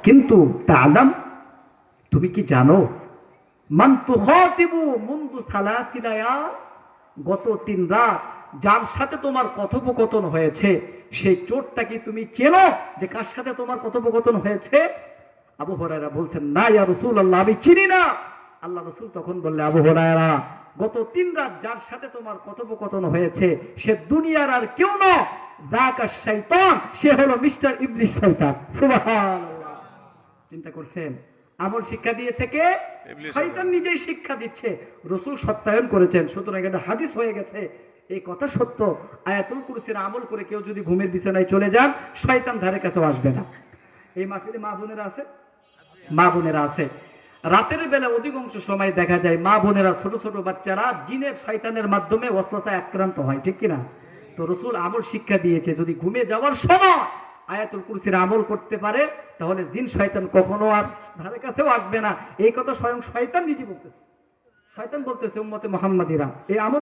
কিন্তু তাআলাম, তুমি কি জানো, মান তুখাতিবু মুনযু সালাসিনা ইয়াম, গত 3 রাত যার সাথে তোমার কথোপকথন হয়েছে সেই চোরটা কি তুমি চেনো যে কার সাথে তোমার কথোপকথন হয়েছে? আবু হুরায়রা বলছেন, না ইয়া রাসূলুল্লাহ, আমি চিনি না। আল্লাহ রাসূল তখন বললেন, আবু হুরায়রা, গত 3 রাত যার সাথে তোমার কথোপকথন হয়েছে সে দুনিয়ার আর কেউ না, যাকা শয়তান, সে হলো মিস্টার ইবলিস শয়তান। সুবহানাল্লাহ। চিন্তা করছেন, আমল শিক্ষা দিয়েছে কে? শয়তান নিজেই শিক্ষা দিচ্ছে, রাসূল সত্যায়ন করেছেন। সুতরাং এটা হাদিস হয়ে গেছে, এই কথা সত্য। আয়াতুল কুরসির আমল করে কেউ যদি ঘুমের বিছানায় চলে যান, শয়তান ধারে কাছেও আসবে না। এই মাহফিলে মা বোনেরা আছে, মা বোনেরা আছে। রাতের বেলা অধিকাংশ সময় দেখা যায় মা বোনেরা, ছোট ছোট বাচ্চারা জিনের শয়তানের মাধ্যমে ওয়াসওয়াসায় আক্রান্ত হয়, ঠিক কিনা? তো রাসূল আমল শিক্ষা দিয়েছে, যদি ঘুমে যাওয়ার সময় আয়াতুল কুরসির আমল করতে পারে তাহলে জিন শয়তান কখনো আর ধারে কাছেও আসবে না। এই কথা স্বয়ং শয়তান নিজে বলতেছে, শয়তান বলতেছে উম্মতে মুহাম্মাদিরা এই আমল